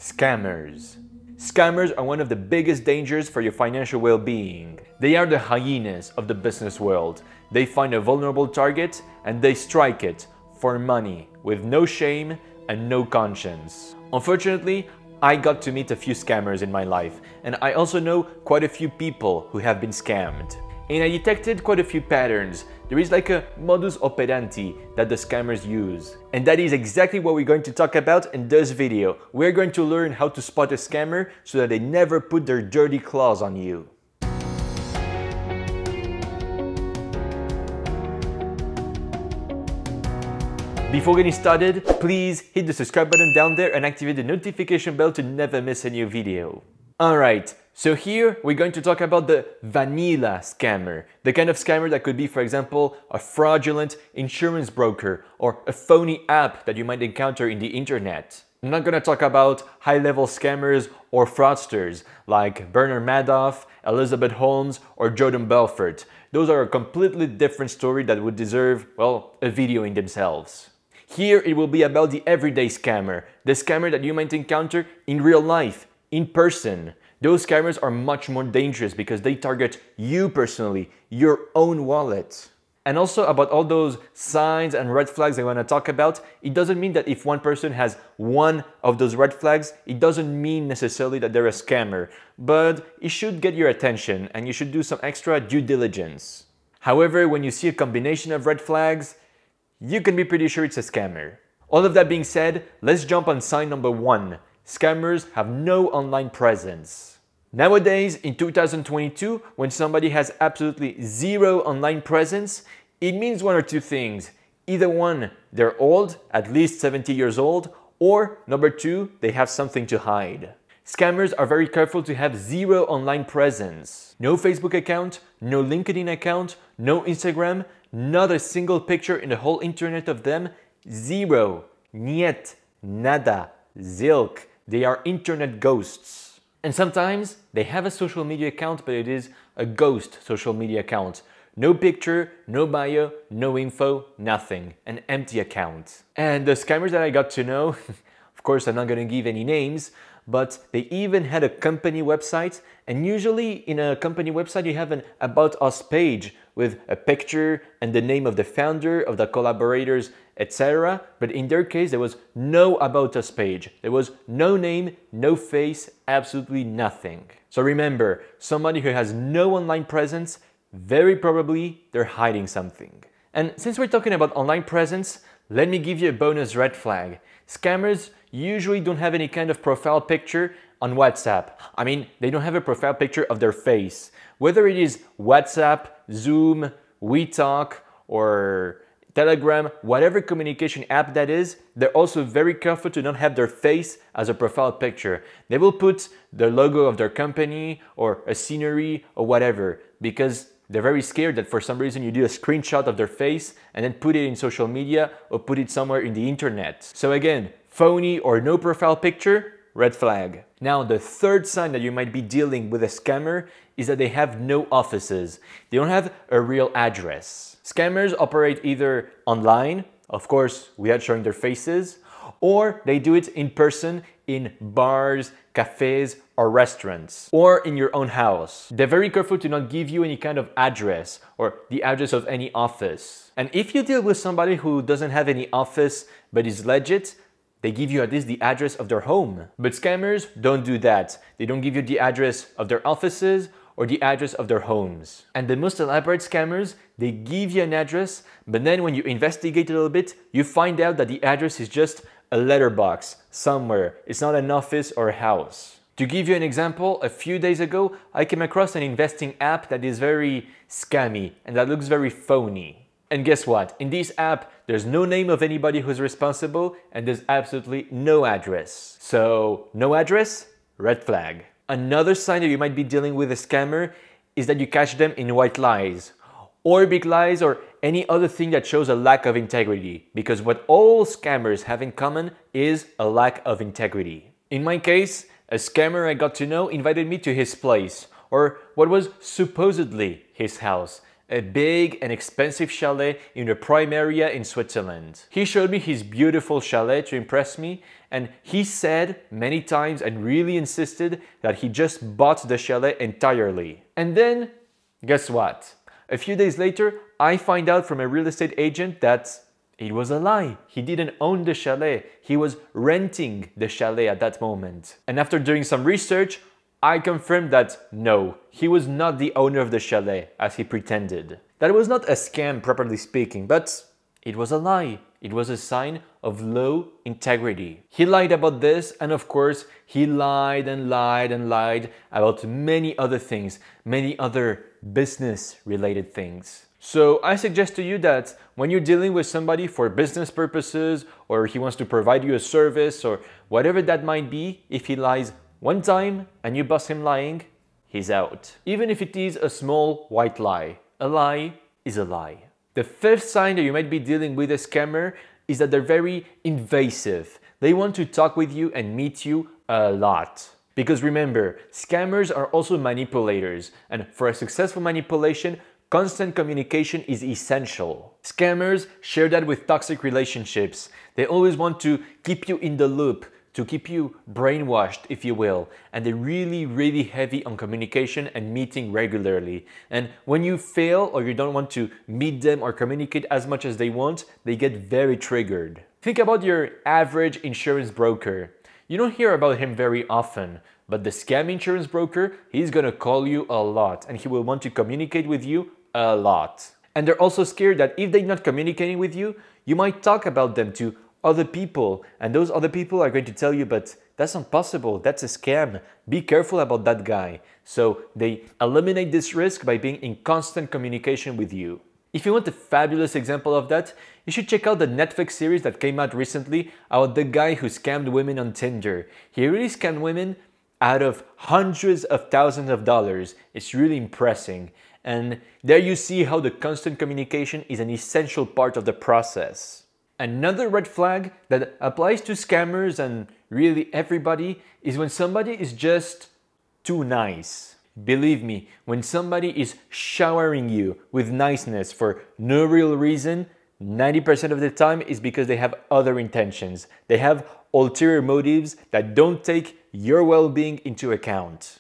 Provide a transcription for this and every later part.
Scammers. Scammers are one of the biggest dangers for your financial well-being. They are the hyenas of the business world. They find a vulnerable target and they strike it for money with no shame and no conscience. Unfortunately, I got to meet a few scammers in my life, and I also know quite a few people who have been scammed. And I detected quite a few patterns. There is like a modus operandi that the scammers use. And that is exactly what we're going to talk about in this video. We're going to learn how to spot a scammer so that they never put their dirty claws on you. Before getting started, please hit the subscribe button down there and activate the notification bell to never miss a new video. Alright, so here we're going to talk about the vanilla scammer, the kind of scammer that could be, for example, a fraudulent insurance broker or a phony app that you might encounter in the internet. I'm not going to talk about high-level scammers or fraudsters like Bernard Madoff, Elizabeth Holmes, or Jordan Belfort. Those are a completely different story that would deserve, well, a video in themselves. Here it will be about the everyday scammer, the scammer that you might encounter in real life, in person. Those scammers are much more dangerous because they target you personally, your own wallet. And also about all those signs and red flags I want to talk about, it doesn't mean that if one person has one of those red flags, it doesn't mean necessarily that they're a scammer, but it should get your attention and you should do some extra due diligence. However, when you see a combination of red flags, you can be pretty sure it's a scammer. All of that being said, let's jump on sign number 1. Scammers have no online presence. Nowadays, in 2022, when somebody has absolutely zero online presence, it means one or two things. Either one, they're old, at least 70 years old, or number 2, they have something to hide. Scammers are very careful to have zero online presence. No Facebook account, no LinkedIn account, no Instagram, not a single picture in the whole internet of them. Zero. Niet. Nada. Zilk. They are internet ghosts. And sometimes they have a social media account, but it is a ghost social media account. No picture, no bio, no info, nothing. An empty account. And the scammers that I got to know, of course I'm not going to give any names, but they even had a company website, and usually in a company website you have an About Us page with a picture and the name of the founder, of the collaborators, etc. But in their case there was no About Us page. There was no name, no face, absolutely nothing. So remember, somebody who has no online presence, very probably they're hiding something. And since we're talking about online presence, let me give you a bonus red flag. Scammers usually don't have any kind of profile picture on WhatsApp. I mean, they don't have a profile picture of their face. Whether it is WhatsApp, Zoom, WeTalk, or Telegram, whatever communication app that is, they're also very careful to not have their face as a profile picture. They will put the logo of their company or a scenery or whatever because they're very scared that for some reason you do a screenshot of their face and then put it in social media or put it somewhere in the internet. So again, phony or no profile picture, red flag. Now the third sign that you might be dealing with a scammer is that they have no offices. They don't have a real address. Scammers operate either online, of course without showing their faces, or they do it in person in bars, cafes, or restaurants, or in your own house. They're very careful to not give you any kind of address or the address of any office. And if you deal with somebody who doesn't have any office but is legit, they give you at least the address of their home. But scammers don't do that. They don't give you the address of their offices or the address of their homes. And the most elaborate scammers, they give you an address, but then when you investigate a little bit, you find out that the address is just a letterbox somewhere. It's not an office or a house. To give you an example, a few days ago, I came across an investing app that is very scammy and that looks very phony. And guess what? In this app, there's no name of anybody who's responsible and there's absolutely no address. So, no address? Red flag. Another sign that you might be dealing with a scammer is that you catch them in white lies or big lies or any other thing that shows a lack of integrity. Because what all scammers have in common is a lack of integrity. In my case, a scammer I got to know invited me to his place, or what was supposedly his house. a big and expensive chalet in a prime area in Switzerland. He showed me his beautiful chalet to impress me, and he said many times and really insisted that he just bought the chalet entirely. And then, guess what? A few days later, I find out from a real estate agent that it was a lie. He didn't own the chalet. He was renting the chalet at that moment. And after doing some research, I confirmed that no, he was not the owner of the chalet as he pretended. That was not a scam properly speaking, but it was a lie. It was a sign of low integrity. He lied about this, and of course, he lied and lied and lied about many other things, many other business-related things. So I suggest to you that when you're dealing with somebody for business purposes, or he wants to provide you a service, or whatever that might be, if he lies one time and you bust him lying, he's out. Even if it is a small white lie. A lie is a lie. The fifth sign that you might be dealing with a scammer is that they're very invasive. They want to talk with you and meet you a lot. Because remember, scammers are also manipulators, and for a successful manipulation, constant communication is essential. Scammers share that with toxic relationships. They always want to keep you in the loop, to keep you brainwashed, if you will. And they're really, really heavy on communication and meeting regularly. And when you fail or you don't want to meet them or communicate as much as they want, they get very triggered. Think about your average insurance broker. You don't hear about him very often, but the scam insurance broker, he's gonna call you a lot and he will want to communicate with you a lot. And they're also scared that if they're not communicating with you, you might talk about them to other people, and those other people are going to tell you, but that's not possible, that's a scam, be careful about that guy. So they eliminate this risk by being in constant communication with you. If you want a fabulous example of that, you should check out the Netflix series that came out recently about the guy who scammed women on Tinder. He really scammed women out of hundreds of thousands of dollars. It's really impressive. And there you see how the constant communication is an essential part of the process. Another red flag that applies to scammers and really everybody is when somebody is just too nice. Believe me, when somebody is showering you with niceness for no real reason, 90% of the time is because they have other intentions. They have ulterior motives that don't take your well-being into account.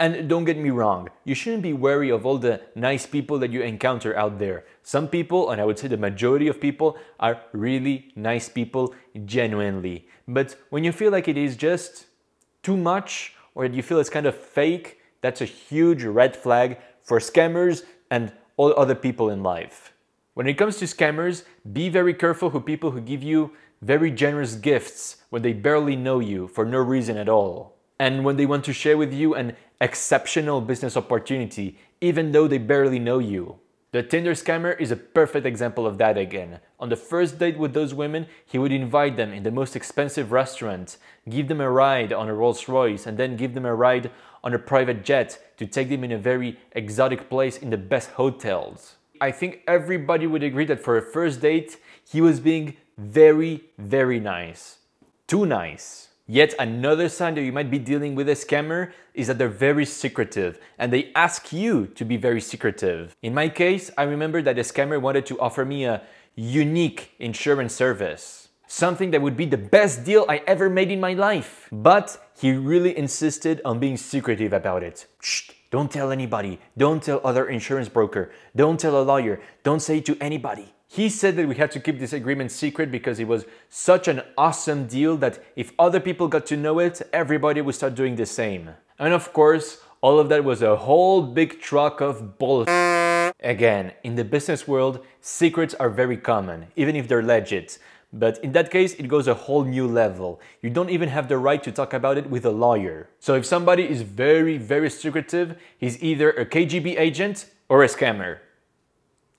And don't get me wrong, you shouldn't be wary of all the nice people that you encounter out there. Some people, and I would say the majority of people, are really nice people genuinely. But when you feel like it is just too much, or you feel it's kind of fake, that's a huge red flag for scammers and all other people in life. When it comes to scammers, be very careful with people who give you very generous gifts when they barely know you for no reason at all. And when they want to share with you an exceptional business opportunity, even though they barely know you. The Tinder scammer is a perfect example of that again. On the first date with those women, he would invite them in the most expensive restaurant, give them a ride on a Rolls Royce, and then give them a ride on a private jet to take them in a very exotic place in the best hotels. I think everybody would agree that for a first date, he was being very, very nice. Too nice. Yet another sign that you might be dealing with a scammer is that they're very secretive and they ask you to be very secretive. In my case, I remember that a scammer wanted to offer me a unique insurance service. Something that would be the best deal I ever made in my life. But he really insisted on being secretive about it. Shh, don't tell anybody. Don't tell other insurance broker. Don't tell a lawyer. Don't say it to anybody. He said that we had to keep this agreement secret because it was such an awesome deal that if other people got to know it, everybody would start doing the same. And of course, all of that was a whole big truck of bullshit. Again, in the business world, secrets are very common, even if they're legit. But in that case, it goes a whole new level. You don't even have the right to talk about it with a lawyer. So if somebody is very, very secretive, he's either a KGB agent or a scammer.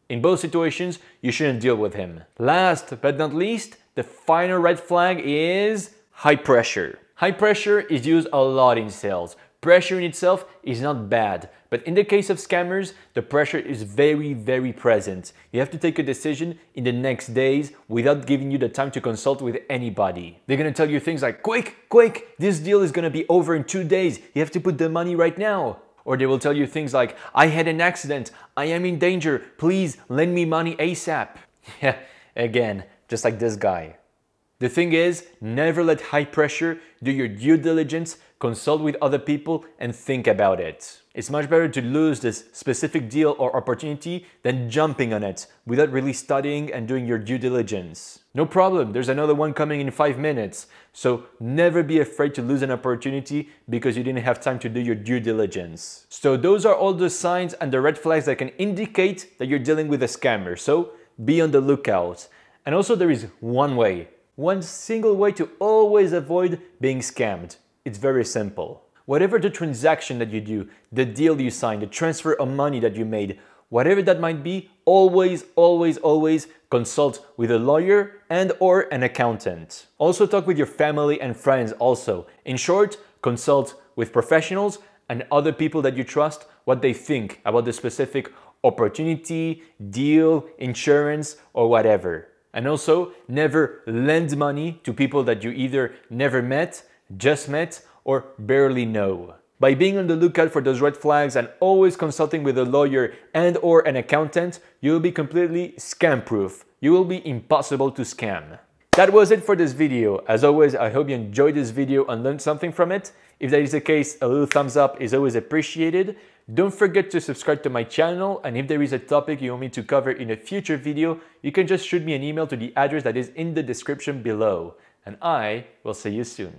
In both situations, you shouldn't deal with him. Last but not least, the final red flag is high pressure. High pressure is used a lot in sales. Pressure in itself is not bad, but in the case of scammers, the pressure is very, very present. You have to take a decision in the next days without giving you the time to consult with anybody. They're gonna tell you things like, quick, this deal is gonna be over in 2 days. You have to put the money right now. Or they will tell you things like, I had an accident, I am in danger, please lend me money ASAP. Yeah, again, just like this guy. The thing is, never let high pressure do your due diligence, consult with other people, and think about it. It's much better to lose this specific deal or opportunity than jumping on it without really studying and doing your due diligence. No problem, there's another one coming in 5 minutes. So never be afraid to lose an opportunity because you didn't have time to do your due diligence. So those are all the signs and the red flags that can indicate that you're dealing with a scammer. So be on the lookout. And also there is one single way to always avoid being scammed. It's very simple. Whatever the transaction that you do, the deal you sign, the transfer of money that you made, whatever that might be, always consult with a lawyer and or an accountant. Also talk with your family and friends also. In short, consult with professionals and other people that you trust what they think about the specific opportunity, deal, insurance, or whatever. And also, never lend money to people that you either never met, just met, or barely know. By being on the lookout for those red flags and always consulting with a lawyer and or an accountant, you will be completely scam-proof. You will be impossible to scam. That was it for this video. As always, I hope you enjoyed this video and learned something from it. If that is the case, a little thumbs up is always appreciated. Don't forget to subscribe to my channel, and if there is a topic you want me to cover in a future video, you can just shoot me an email to the address that is in the description below. And I will see you soon.